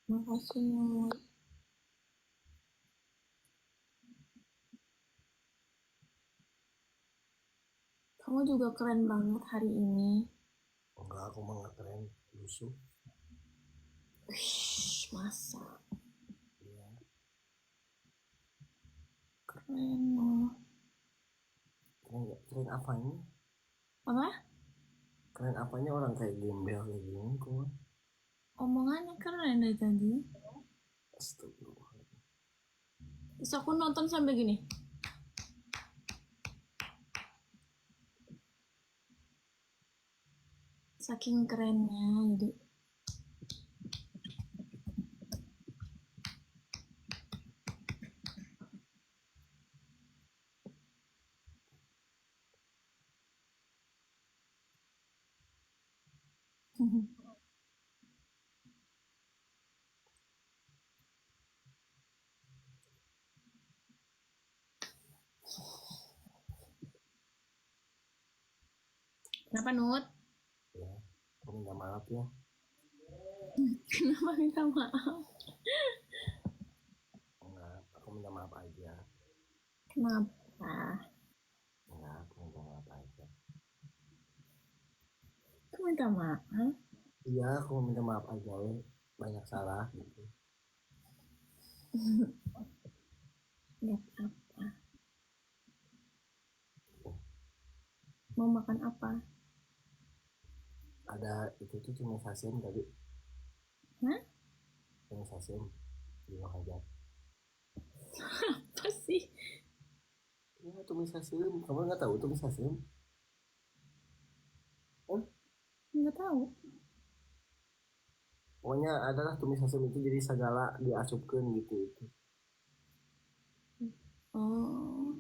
Makasih Nur. Kamu juga keren banget hari ini. Enggak, aku mah nggak keren, lusuh. Masa Iya. keren Nur. Keren apanya? Apa? Keren apanya orang kayak gembel kayak gini kok? Omongannya keren dari tadi. Astagfirullah. Terus aku nonton sampai gini. Saking kerennya jadi. Kenapa Nut? Ya, aku minta maaf ya. Kenapa minta maaf? Enggak, aku minta maaf aja. Kenapa? Enggak, aku minta maaf aja. Aku minta maaf. Iya, aku minta maaf aja. Banyak salah gitu. Lihat apa? Mau makan apa? Ada itu tuh tumis asin tadi. Hah? Tumis asin di aja. Apa sih? Iya, tumis asin. Kamu nggak tahu tumis asin? Oh, Nggak tahu. pokoknya adalah tumis asin itu jadi segala diasupkan gitu itu. Oh,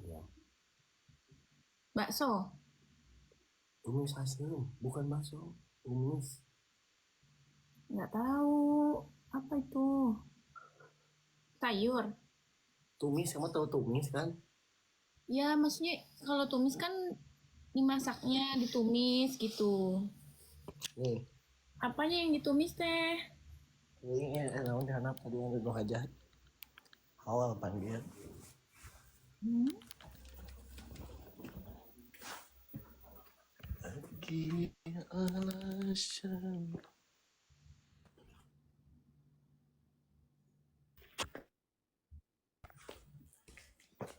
Iya. bakso. Tumis asin, bukan bakso. Tumis. Nggak tahu. Apa itu? Sayur. Tumis, kamu tahu tumis kan? Ya, maksudnya kalau tumis kan dimasaknya, ditumis gitu. Nih, Apanya yang ditumis teh? ini naon dihanap tadi yang gue aja. Awal panggil. Hmm? Lagi alasan.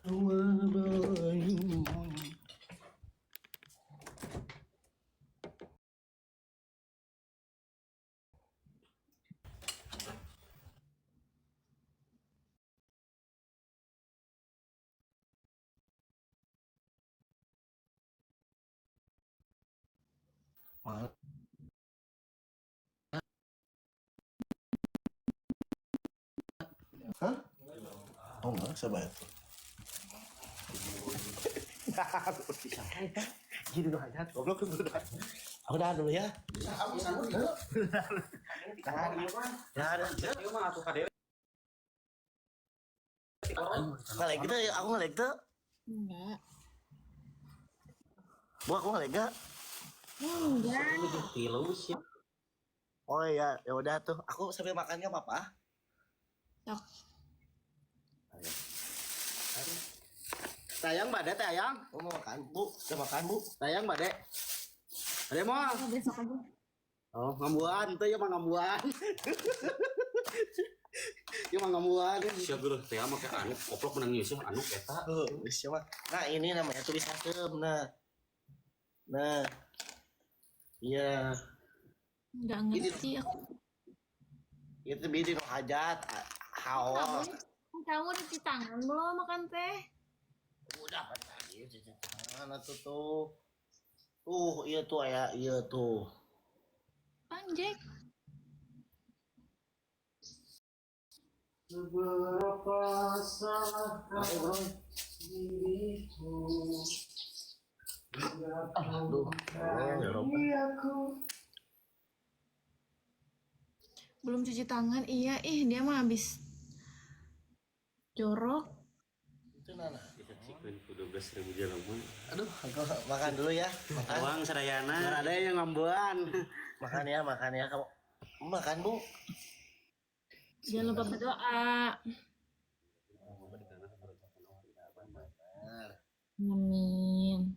Wabayu. Hah? Oh enggak, sabar tuh. Gini dong aja, goblok tuh udah. Aku dah dulu ya. Ngelek gitu, aku ngelek tuh. Enggak. Bu, aku ngelek gak? Enggak. Oh iya, ya udah tuh. Aku sambil makannya apa-apa. Sok. Tayang Mbak Dek, tayang. Oh, mau makan, Bu. Udah makan, Bu. Tayang Mbak Dek. Ada mau? Oh, besok aja. Oh, ngambuan, itu ya mah ngambuan. Ya mah ngambuan. Siap dulu, teh mah kayak anu, koplok menang Yusuf, anu eta. Oh, siapa? Nah, ini namanya tulis asem. Nah. Nah. Iya. Enggak ngerti aku. Itu bikin hajat. Hawa. Kamu udah cuci tangan belum makan teh? Udah kan tadi cuci tangan tuh tuh. Iya tuh ya, iya tuh. Anjek. Seberapa salah diriku. Aduh, aku. Belum cuci tangan, iya. Dia mah habis jorok. Itu Nana. Disaksikan ku 12.000 jalaman. Aduh, aku makan dulu ya. Makan. Uang sadayana. Nggak ada yang ngambuan. Makan ya, makan ya. Kamu Makan bu. Jangan lupa berdoa. Benar. Amin.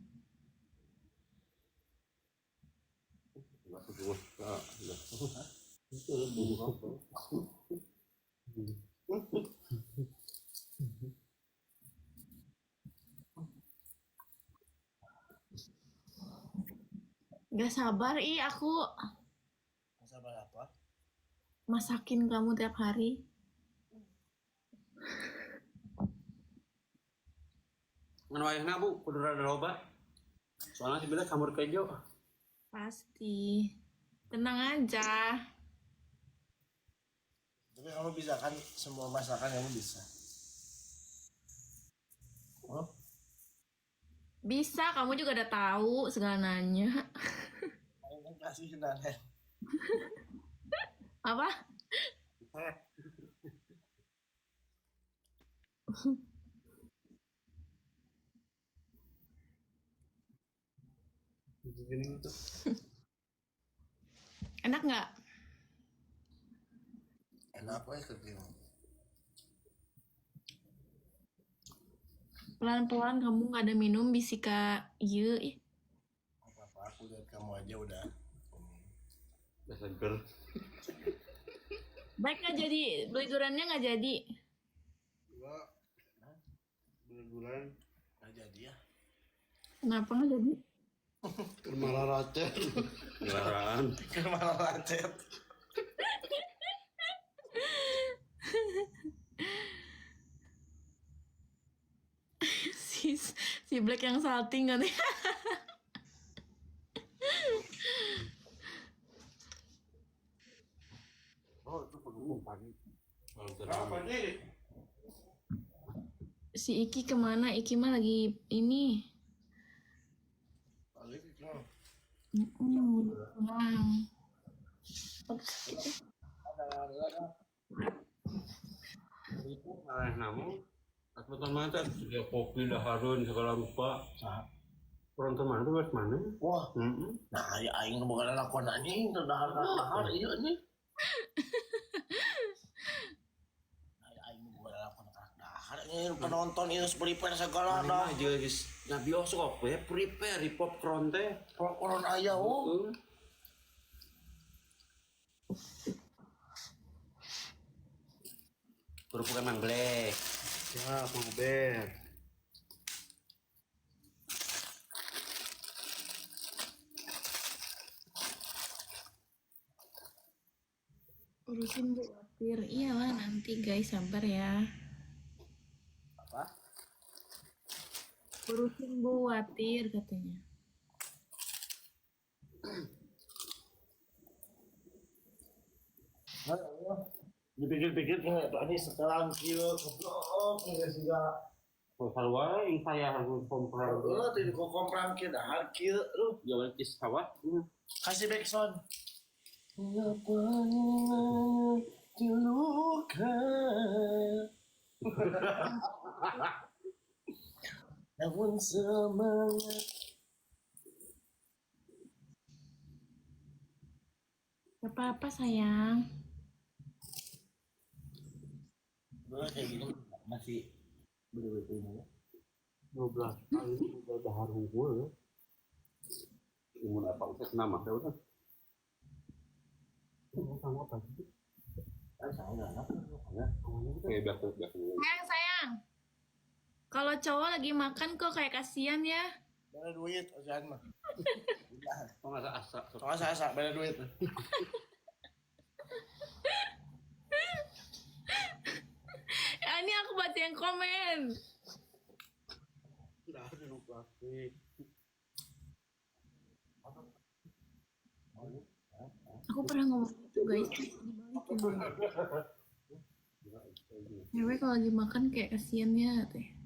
Gak sabar aku Sabar apa? masakin kamu tiap hari. Ngan wayahna bu, kudu rada loba. Soalnya si Bila campur kejo. Pasti. Tenang aja. Tapi kamu bisa kan semua masakan kamu bisa. Oh, Bisa, kamu juga udah tahu segalanya. kamu kasih nanya. Apa? Enak nggak? Enak weh kerja. Pelan-pelan kamu nggak ada minum bisika iya. Apa-apa aku lihat kamu aja udah. Udah seger. Baik nggak jadi, beli duriannya nggak jadi. Enggak. Bulan-bulan. Nggak jadi ya. Kenapa nggak jadi? Malah racet. Gelaran. Malah racet. Si Black yang salting kan. Oh, itu pendukung pagi. Apa nih? Si Iki kemana? Iki mah lagi ini. Balik itu. Pulang. Itu malah namu. Aku teman teh juga kopi dah harun segala rupa. Orang teman itu buat mana? Wah, nah ya aing bukan lakukan anjing dahar iya nih. Ya aing bukan lakukan dahar ini penonton ini prepare segala dah. Aja guys, na bioskop we prepare di popcorn teh. Popcorn aya oh. Kerupuk emang black. Ya, Bang Ber. Urusin Bu Watir. Iyalah nanti guys, sabar ya. Apa? Urusin Bu Watir katanya. Dipikir-pikir ini sekarang kieu goblok geus siga. Kalau wae saya harus komprar. Tadi kok komprang kieu dahar kieu lu. Jalan kis sawah. Kasih backsound. Apa dilukai? Namun semangat. Gak apa-apa sayang. Dulu kayak gini masih bener-bener ini ya. 12 kali udah dahar unggul. Imun apa usah nama teh udah. Sama apa sih? Saya enggak enak ya. Kayak biasa. Sayang. Kalau cowok lagi makan kok kayak kasihan ya. Bela duit ocean mah. Oh enggak asa. Soalnya saya bela duit. Ini aku baca yang komen. Udah ada nu plastik. Aku pernah ngomong itu guys. Cewek kalau lagi makan kayak kasihannya teh.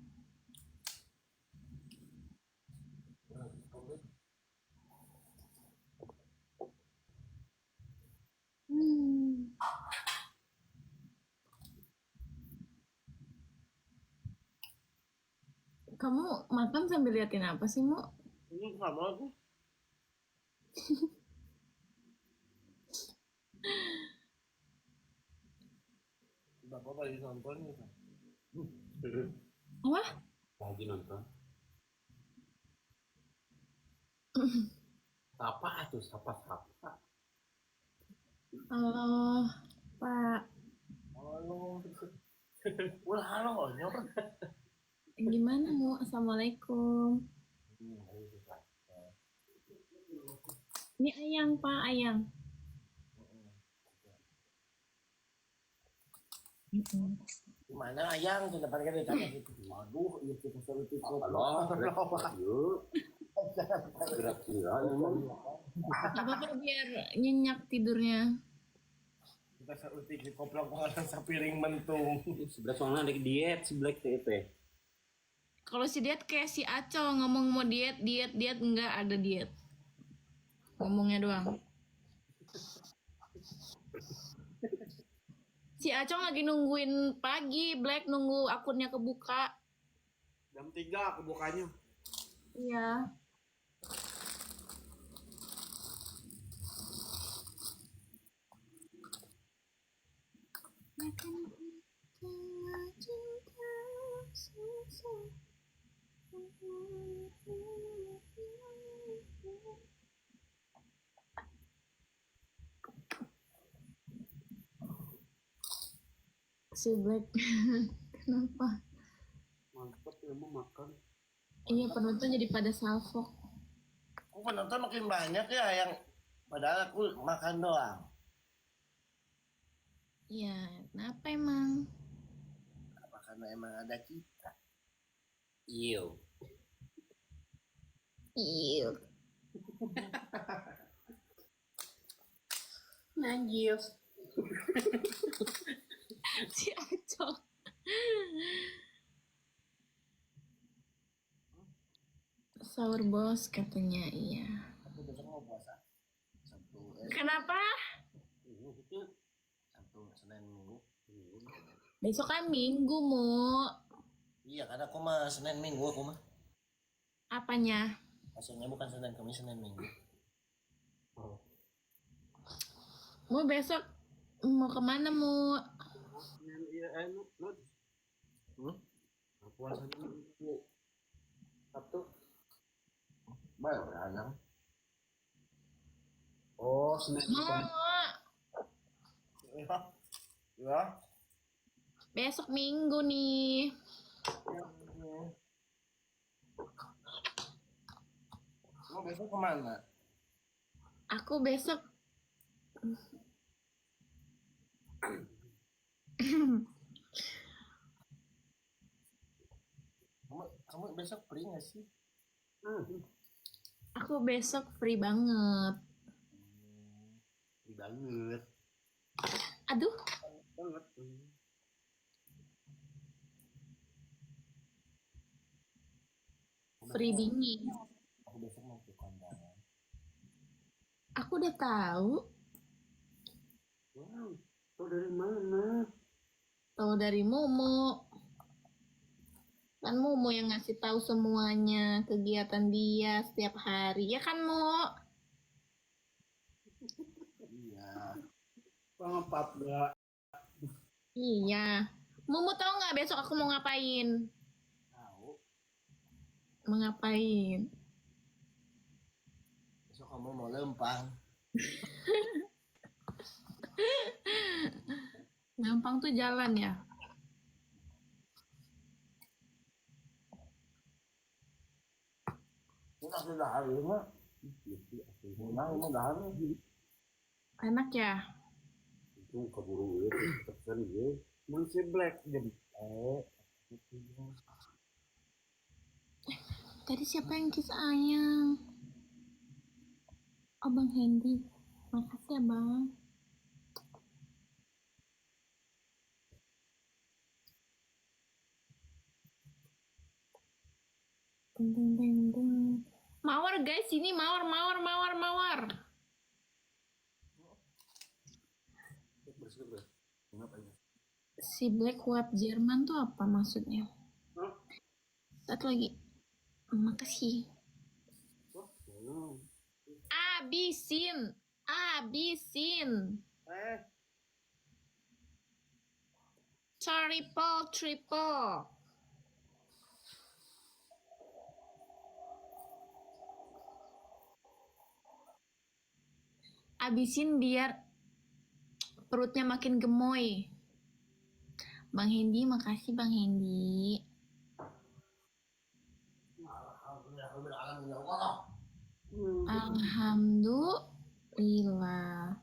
Kamu makan sambil liatin apa sih, Mo? Ini sama aku. Bapak lagi nonton gitu. Apa? Lagi nonton. Apa tuh? Sapa. Halo, Pak. Halo. Ulah halo nyok. Gimana mu? Assalamualaikum. Ini Ayang, Pak. Ayang. Gimana ayang di depan kan ditanya gitu. Waduh, iya kita suruh tikuk. Halo. Yuk. Gerak. Gak apa-apa biar nyenyak tidurnya. Kita suruh tikuk koplok pengalan sapiring mentung. Sebelah soalnya ada diet si Black TP. Kalau si diet kayak si Aco ngomong mau diet enggak ada diet. Ngomongnya doang. Si Acong lagi nungguin pagi, Black nunggu akunnya kebuka. Jam 3 kebukanya. Iya. Si Black, kenapa? Mantap ya mau makan. Iya penonton jadi pada salfok. Kok penonton makin banyak ya yang padahal aku makan doang. Iya, kenapa emang? Apa karena emang ada kita? Iyo. Iya. Najis. Si Acong. Sahur bos katanya iya. Aku besok mau puasa. Sabtu, Kenapa? Sabtu, Senin, Minggu. Besok kan Minggu mu. Iya, karena aku mah Senin Minggu aku mah. Apanya? Maksudnya bukan Senin Kamis, Senin Minggu. Mu besok mau kemana mu? Iya enak. Puasa dulu. Sabtu. Baik, anak. Oh, Senin. Mau. Ya. Ya. Besok Minggu nih. Mau besok kemana? Aku besok Kamu besok free nggak sih? aku besok free banget. Free banget. Aduh, Banget. free bingit. Aku besok mau ke kondangan. Aku udah tahu. Wow, tau dari mana? Tahu dari Momo. Kan Momo yang ngasih tahu semuanya kegiatan dia setiap hari. Ya kan, Mo? Iya. Bang 14. Iya. Momo tahu nggak besok aku mau ngapain? Tahu. Mau ngapain? Besok kamu mau lempang. Gampang tuh jalan ya. Ini sudah hari mah. Memang udah hari. Enak ya? Itu kaburu ya, tekan ya. Mun si Black jadi. Tadi siapa yang kiss ayang? Abang Hendy. Makasih ya, Bang. Ding ding ding ding. Mawar guys, ini mawar. Si Black Web Jerman tuh apa maksudnya? Satu lagi. Makasih. Abisin. Triple. Abisin biar perutnya makin gemoy. Bang Hendy, makasih Bang Hendy. Alhamdulillah.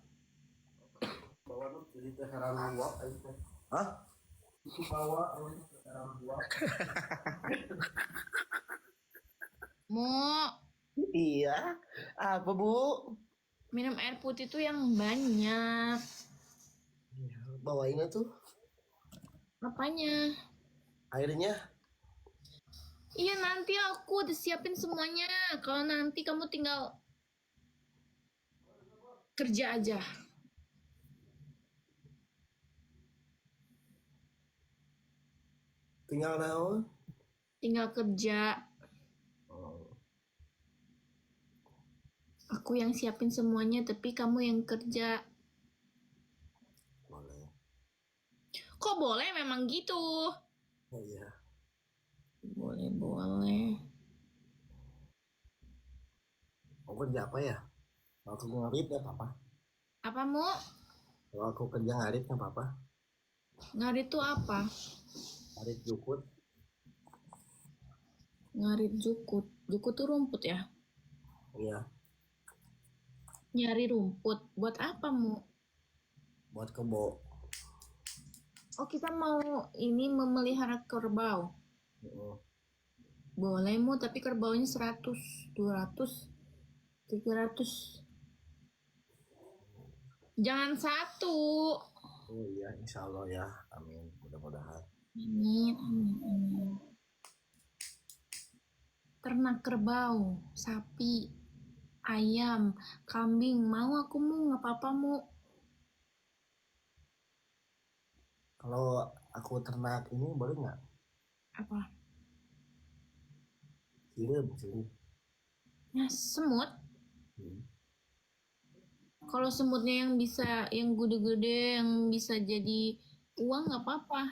Hah? Mau Iya. Apa, Bu? minum air putih tuh yang banyak. Bawainnya tuh Apanya? airnya. Iya nanti aku udah siapin semuanya. Kalau nanti kamu tinggal kerja aja. Tinggal naon? Tinggal kerja. Aku yang siapin semuanya, tapi kamu yang kerja. Boleh. Kok boleh memang gitu? Oh iya. Boleh. Aku kerja apa ya? Kalau aku ngarit ya apa-apa. Apa mau? Kalau aku kerja ngarit nggak apa-apa. Ngarit tuh apa? Ngarit jukut. Ngarit jukut. Jukut tuh rumput ya? Iya. Nyari rumput. Buat apa mau? Buat kebo. Oh kita mau ini memelihara kerbau. Boleh mau, tapi kerbaunya 100, 200, 300. Jangan satu. Oh iya, insya Allah ya. Amin. Mudah-mudahan. Amin. Ternak kerbau, sapi, ayam, kambing. Mau aku mau, nggak apa-apa mau. Kalau aku ternak ini boleh nggak? Apa? Sirim. Ya semut. Hmm. Kalau semutnya yang bisa, yang gede-gede, yang bisa jadi uang nggak apa-apa.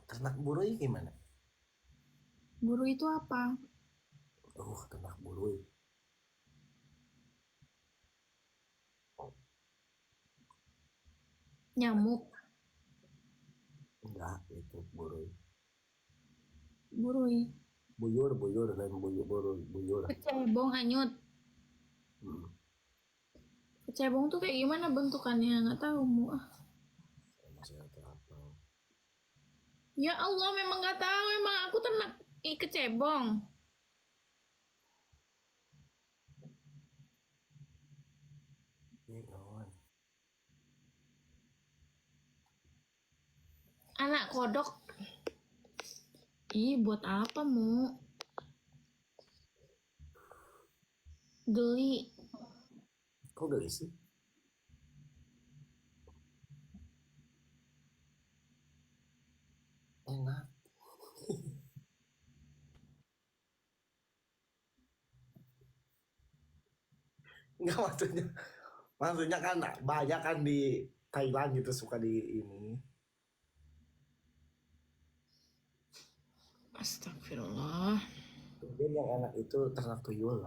Ternak burui gimana? Buru itu apa? Ternak burui. Nyamuk. Enggak, itu burui. Burui. Buyur dan buyur. Kecebong anyut. Hmm. Kecebong tuh kayak gimana bentukannya? Nggak tahu mu. Masih ada apa? Ya Allah, memang nggak tahu. Emang aku ternak kecebong. Ini kawan. Anak kodok. Ih, buat apa mu? Geli. Kok gak isi? Enak. Enggak maksudnya kan banyak kan di Thailand gitu suka di ini. Astagfirullah. Mungkin yang enak itu ternak tuyul.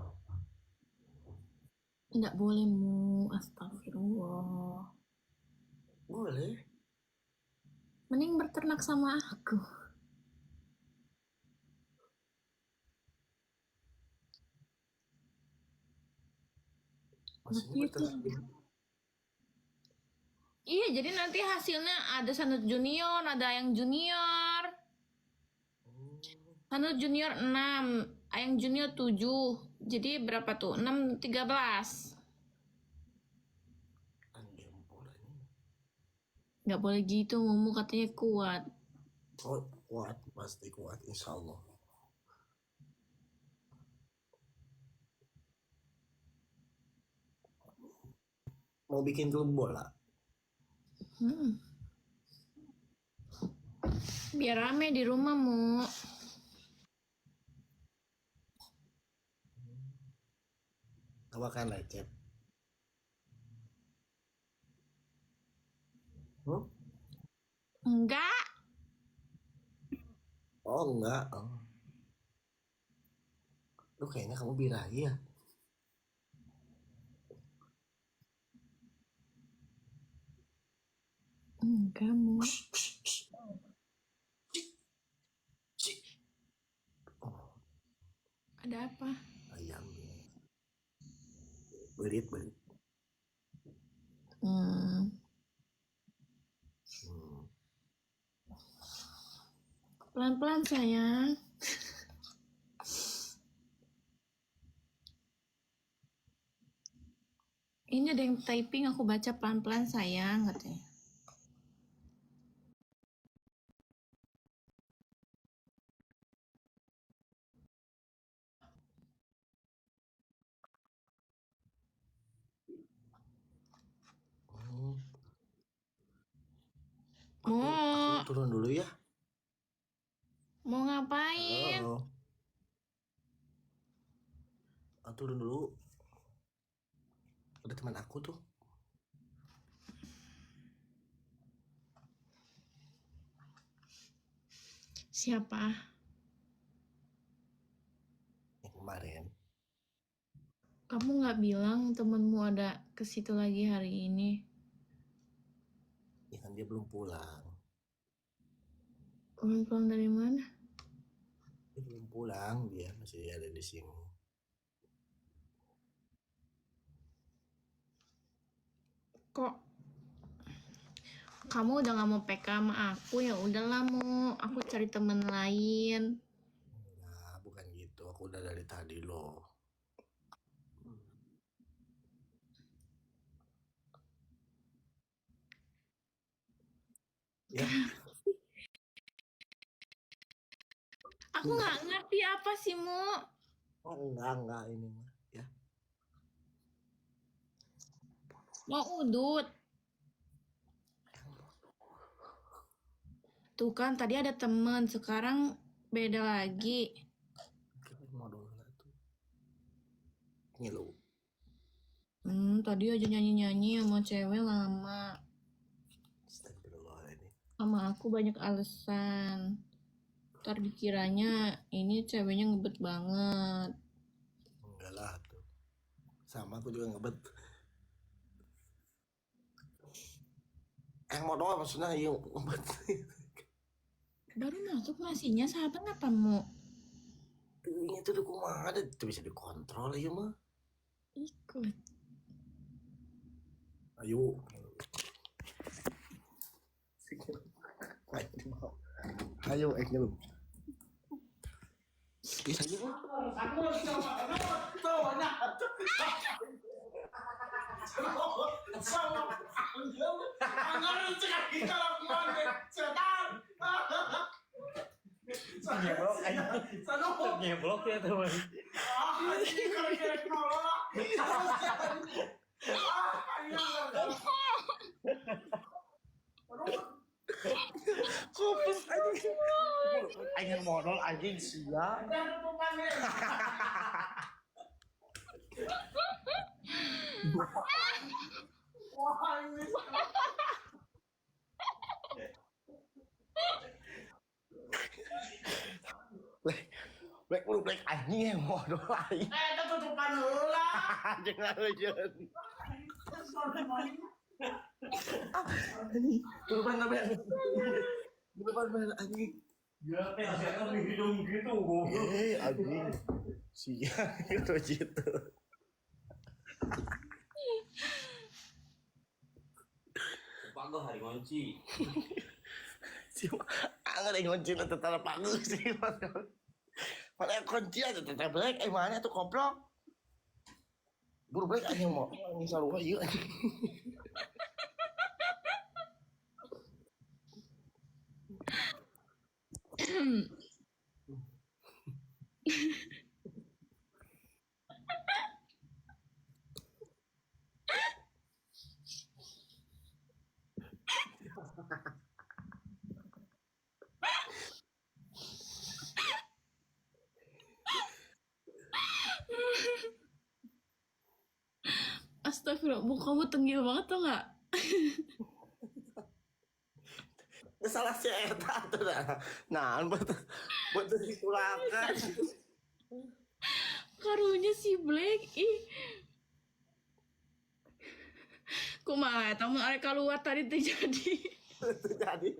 Nggak boleh mu. Astagfirullah. Boleh. Mending berternak sama aku. Maksudnya berternak. Iya, jadi nanti hasilnya ada sanut junior, ada yang junior. Sanut junior 6, yang junior 7. Jadi berapa tuh? 6, 13. Nggak boleh gitu, Mumu katanya kuat. Oh, kuat, pasti kuat, insya Allah. Mau bikin klub bola? Biar rame di rumah, Mu. Apa kan lecet? Enggak. Oh enggak. Oh. Lu kayaknya kamu birahi ya. Enggak, Mo. Cik. Oh, Ada apa? ayam. Berit. Hmm. Hmm. Pelan-pelan, sayang. Ini ada yang typing, aku baca pelan-pelan, sayang, katanya. Hmm. Mo, Aku turun dulu ya. mau ngapain? Halo. Aku turun dulu. Ada teman aku tuh. Siapa? Yang kemarin. Kamu nggak bilang temenmu ada ke situ lagi hari ini? Ya kan dia belum pulang. Pulang dari mana? Dia belum pulang, dia masih ada di sini. Kok kamu udah nggak mau PK sama aku? Ya udahlah, Mo. Aku cari temen lain. Nah, bukan gitu. Aku udah dari tadi loh. Ya, Aku nggak ngerti apa sih, Mo. oh enggak ini mah. Ya, Mau udut. Tuh kan, tadi ada temen. Sekarang beda lagi. kita mau dulu lah tuh. Ngilu. Tadi aja nyanyi-nyanyi sama cewek lama. Astagfirullah ini. Sama aku banyak alasan. Ntar dikiranya ini ceweknya ngebet banget. Enggak lah tuh. Sama aku juga ngebet. Mau doang maksudnya yuk ngebet. Baru masuk nasinya, sahabat apa, Mo? Ini tuh kumaha ada tuh bisa dikontrol ya mah. Ikut. Ayo. Ayo, ngilu. Bisa aja mah. Ngeblok ya teman. Kopus anjing. Anjing modal anjing sia. Black lu black anjing yang modal anjing. Itu tutupan heula. Jangan eujeun. Anjing, tutupan apa? Tutupan bener anjing. Ya teh asalkan di hidung gitu goblok. Anjing. Sia gitu gitu. Pagah hari kunci. Si angin yang kunci itu tetap bagus sih. Padahal kunci aja tetap black. Mana tuh koplok? Buru black aja mau. Ini selalu aja. Astagfirullah, kamu tenggil banget tuh nggak? salah si Eta tuh nah betul dikulakan Karunya si Black ih. Kumaha eta mun arek kaluar tadi terjadi. itu jadi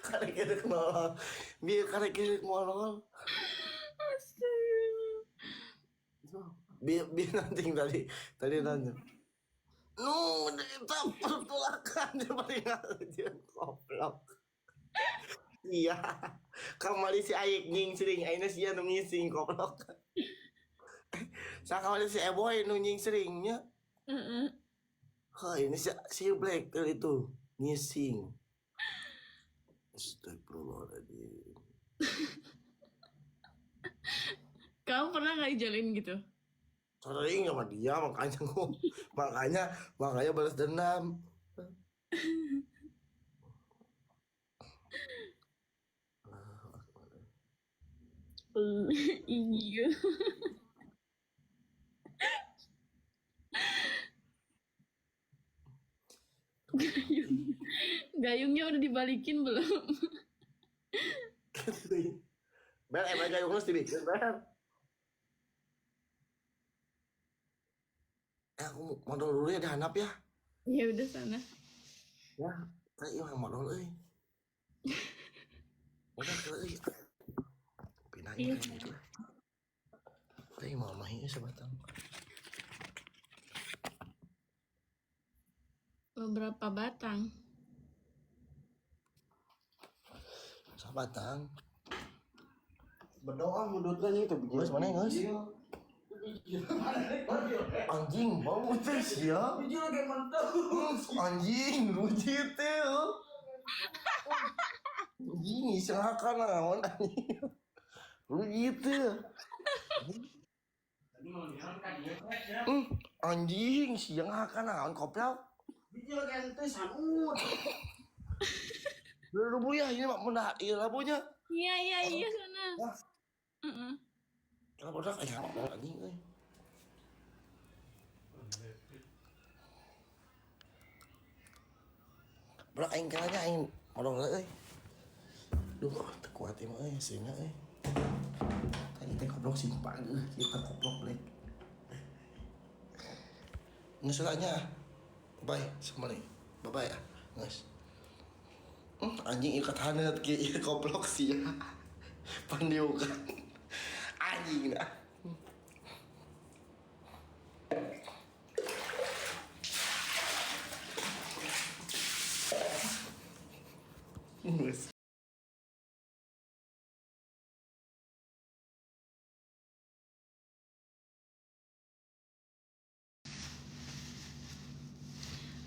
karena kita kenal biar karena kita kenal Astaga. biar nanti tadi nanya kita pertulakan dia paling aja goblok iya kamari si Aik nying sering aina sia nu ngising goblok sakamari si Eboy nu nying seringnya Heeh. ini si Black kali itu ngising Astagfirullahaladzim. Kamu pernah nggak dijalin gitu? Sering sama dia makanya balas dendam. Iya. Gayungnya udah dibalikin belum? Bel, emang gayung lu dibikin, Bel. Aku modal dulu ya, dihanap ya. Ya udah sana. Ya, kayak yang modal, udah ke, pindahin kayak gitu. Tapi mamahnya sebatang. Beberapa batang. Sebatang. Berdoa mudutkan itu Guys, mana ya, guys? Anjing, mau mutus ya? Video lagi mantap. Anjing, lucu tuh. Anjing, silakan naon anjing. Lucu. Anjing, siang akan naon koplak. Video lagi ente sanut. Dulu ya, ini mak mendak iya labunya. Iya sana. Wah. Heeh. Kenapa udah kayak anjing euy. Bro, aing kalanya aing modal euy. Duh, teu kuat ieu mah euy, sehingga euy. Tadi teh goblok simpang kita goblok Black. Ngesulanya. Bye, assalamualaikum. Bye-bye ya. Guys. Anjing ikat hanet ke ieu goblok sia. Pandiukan. Anjing dah.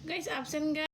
Guys, absen guys.